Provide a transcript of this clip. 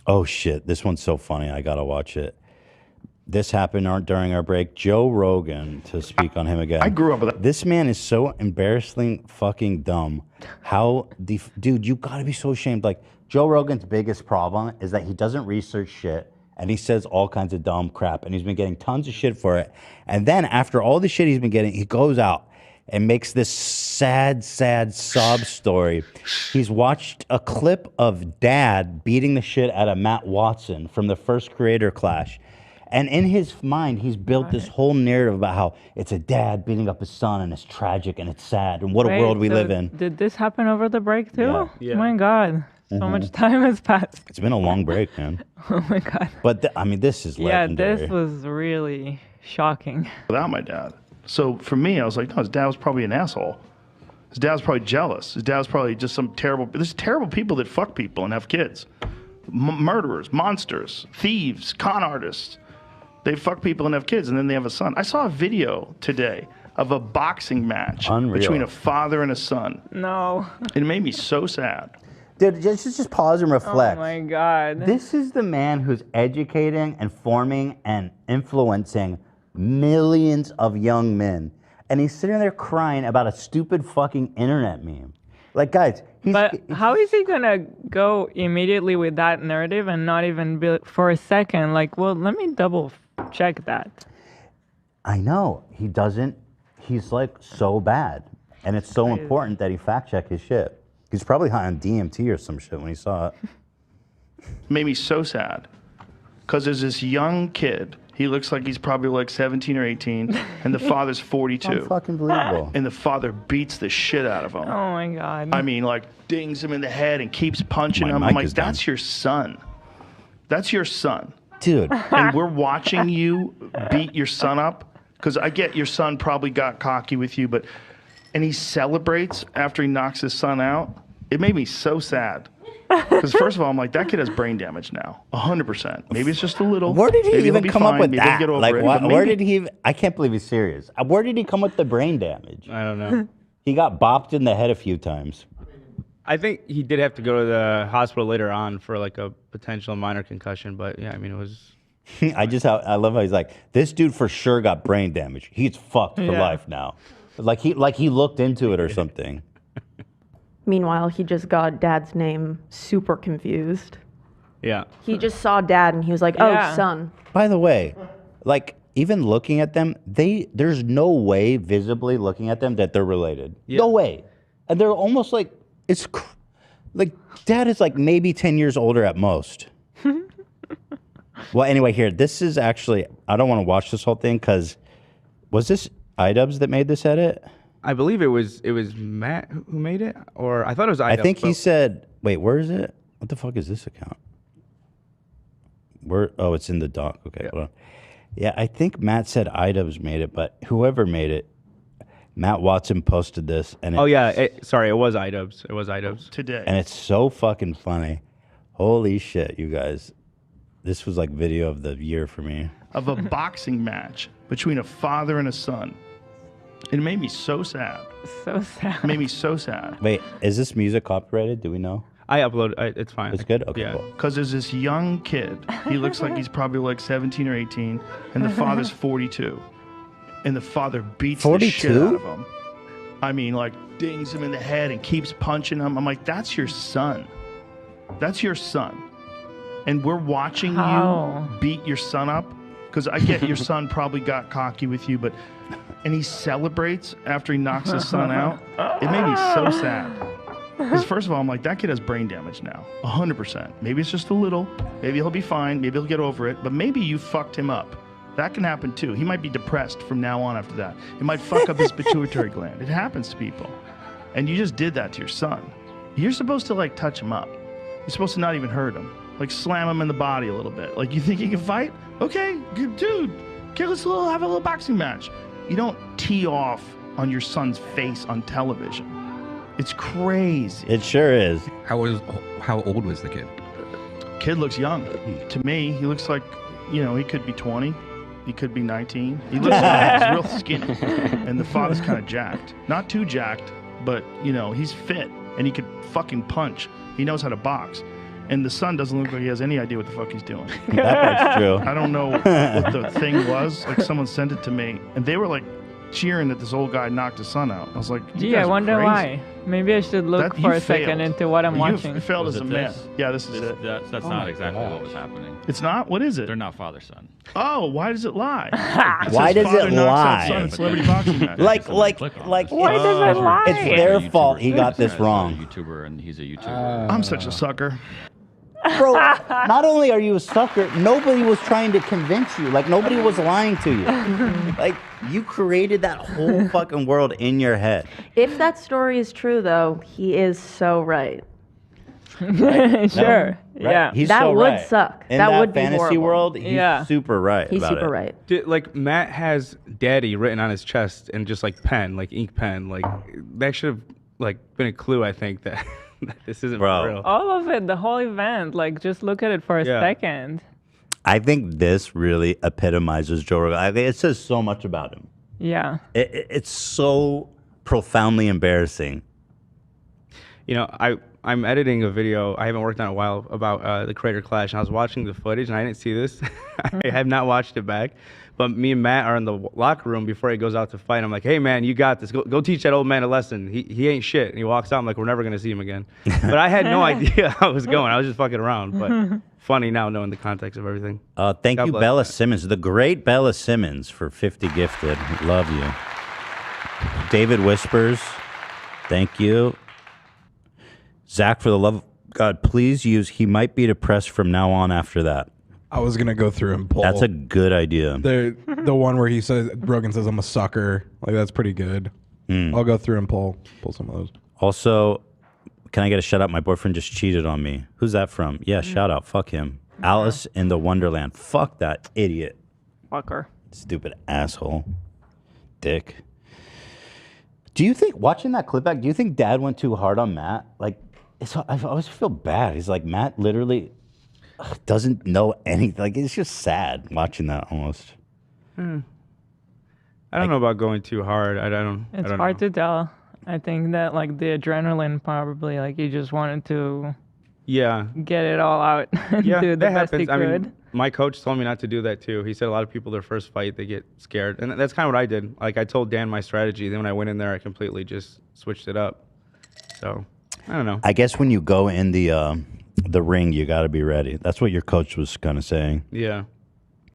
Oh shit, this one's so funny. I gotta watch it. This happened during our break. Joe Rogan, to speak on him again. I grew up with that. This man is so embarrassingly fucking dumb. How dude, you gotta be so ashamed. Like Joe Rogan's biggest problem is that he doesn't research shit and he says all kinds of dumb crap and he's been getting tons of shit for it. And then after all the shit he's been getting, he goes out and makes this sad sob story. He's watched a clip of dad beating the shit out of Matt Watson from the first Creator Clash. And in his mind, he's built this whole narrative about how it's a dad beating up his son and it's tragic and it's sad and what a world we live in. Did this happen over the break too? Yeah. Oh my God. So much time has passed. It's been a long break, man. Oh my God. But I mean, this is legendary. Yeah, this was really shocking. Without my dad. So for me, I was like, no, his dad was probably an asshole. His dad was probably jealous. His dad was probably just some terrible. There's terrible people that fuck people and have kids. Murderers, monsters, thieves, con artists. They fuck people and have kids, and then they have a son. I saw a video today of a boxing match between a father and a son. No. It made me so sad. Dude, just pause and reflect. Oh my God. This is the man who's educating, informing, and influencing millions of young men. And he's sitting there crying about a stupid fucking internet meme. Like, guys, but how is he gonna go immediately with that narrative and not even be for a second like, well, let me double check that? I know. He doesn't. He's like so bad. And it's so important that he fact check his shit. He's probably high on DMT or some shit when he saw it. Made me so sad. Because there's this young kid. He looks like he's probably like 17 or 18. And the father's 42. Unfucking believable. And the father beats the shit out of him. Oh my God. I mean, like dings him in the head and keeps punching him. I'm like, that's your son. That's your son. Dude. And we're watching you beat your son up. Because I get your son probably got cocky with you, but... And he celebrates after he knocks his son out. It made me so sad. Because first of all, I'm like, that kid has brain damage now. 100%. Maybe it's just a little. Where did he even come up with that? Like, where did he... I can't believe he's serious. Where did he come with the brain damage? I don't know. He got bopped in the head a few times. I think he did have to go to the hospital later on for like a potential minor concussion, but yeah, I mean, it was... I love how he's like, this dude for sure got brain damage. He's fucked for life now. Like he looked into it or something. Meanwhile, he just got dad's name super confused. Yeah. He just saw dad and he was like, oh, son. By the way, like even looking at them, there's no way visibly looking at them that they're related. Yeah. No way. And they're almost like, like dad is like maybe 10 years older at most. Well, anyway, here, this is actually, I don't want to watch this whole thing because was this iDubbbz that made this edit? I believe it was Matt who made it, or I thought it was iDubbbz. I think he said, wait, where is it? What the fuck is this account? Oh, it's in the doc. Okay, hold on. Yeah, I think Matt said iDubbbz made it, but whoever made it, Matt Watson posted this. And oh, yeah. It was iDubbbz. It was iDubbbz. Today. And it's so fucking funny. Holy shit, you guys. This was like video of the year for me. Of a boxing match between a father and a son. It made me so sad. So sad. It made me so sad. Wait, is this music copyrighted? Do we know? I uploaded. It's fine. It's good? Okay, yeah. cool. Because there's this young kid. He looks like he's probably like 17 or 18. And the father's 42. And the father beats 42? The shit out of him. I mean, like dings him in the head and keeps punching him. I'm like, that's your son. That's your son. And we're watching you beat your son up. Because I get your son probably got cocky with you, but... And he celebrates after he knocks his son out. It made me so sad. Because first of all, I'm like, that kid has brain damage now. 100%. Maybe it's just a little. Maybe he'll be fine. Maybe he'll get over it. But maybe you fucked him up. That can happen too. He might be depressed from now on after that. It might fuck up his pituitary gland. It happens to people. And you just did that to your son. You're supposed to like touch him up. You're supposed to not even hurt him. Like slam him in the body a little bit. Like, you think you can fight? Okay, good dude. Okay, let's have a little boxing match. You don't tee off on your son's face on television. It's crazy. It sure is. How old was the kid? Kid looks young. To me, he looks like, you know, he could be 20. He could be 19. He looks young. He's real skinny. And the father's kind of jacked. Not too jacked, but, you know, he's fit. And he could fucking punch. He knows how to box. And the son doesn't look like he has any idea what the fuck he's doing. That part's true. I don't know what the thing was. Like, someone sent it to me, and they were like cheering that this old guy knocked his son out. I was like, Gee, I wonder why. Maybe I should look for a second into what I'm watching. You failed Was as a it man. this? Yeah, this is it. That's not exactly what was happening. It's not? What is it? They're not father-son. Oh, why does it lie? Why does it lie? Son in celebrity boxing match. Like, Why does it lie? It's their fault he got this wrong. He's a YouTuber, and he's a YouTuber. I'm such a sucker. Bro, not only are you a sucker, nobody was trying to convince you. Like, nobody was lying to you. Like, you created that whole fucking world in your head. If that story is true, though, he is so right. Sure. Right? Yeah. He's That so would right. suck. In That that would be fantasy horrible. world, he's Yeah. super right He's about super it. right. Dude, like Matt has daddy written on his chest and just like pen, like ink pen. Like that should have like been a clue, I think, that, that this isn't Bro. for real. All of it, the whole event, like just look at it for a Yeah. second. I think this really epitomizes Joe Rogan. I think it says so much about him. Yeah. It's so profoundly embarrassing. You know, I'm editing a video. I haven't worked on it in a while about the Creator Clash, and I was watching the footage, and I didn't see this. I have not watched it back. But me and Matt are in the locker room before he goes out to fight. I'm like, hey, man, you got this. Go teach that old man a lesson. He ain't shit. And he walks out. I'm like, we're never going to see him again. But I had no idea how it was going. I was just fucking around. But funny now knowing the context of everything. Thank God you, bless Bella Matt. Simmons, the great Bella Simmons, for 50 gifted. Love you. David Whispers, thank you. Zach, for the love of God, please use "he might be depressed from now on" after that. I was gonna go through and pull. That's a good idea. the one where he says Rogan says I'm a sucker. Like that's pretty good. I'll go through and pull some of those. Also, can I get a shout out? My boyfriend just cheated on me. Who's that from? Yeah, shout out. Fuck him. Alice in the Wonderland. Fuck that idiot. Fucker. Stupid asshole. Dick. Do you think, watching that clip back, do you think Dad went too hard on Matt? Like, I always feel bad. He's like, Matt literally doesn't know anything. Like, it's just sad watching that almost. I don't know about going too hard. I don't It's know. hard to tell. I think that like the adrenaline probably like he just wanted to Yeah. get it all out and Yeah, do the that best he happens. I could. mean, my coach told me not to do that too. He said a lot of people, their first fight, they get scared. And that's kind of what I did. Like, I told Dan my strategy. Then when I went in there, I completely just switched it up. So, I don't know. I guess when you go in the ring, you got to be ready. That's what your coach was kind of saying. Yeah.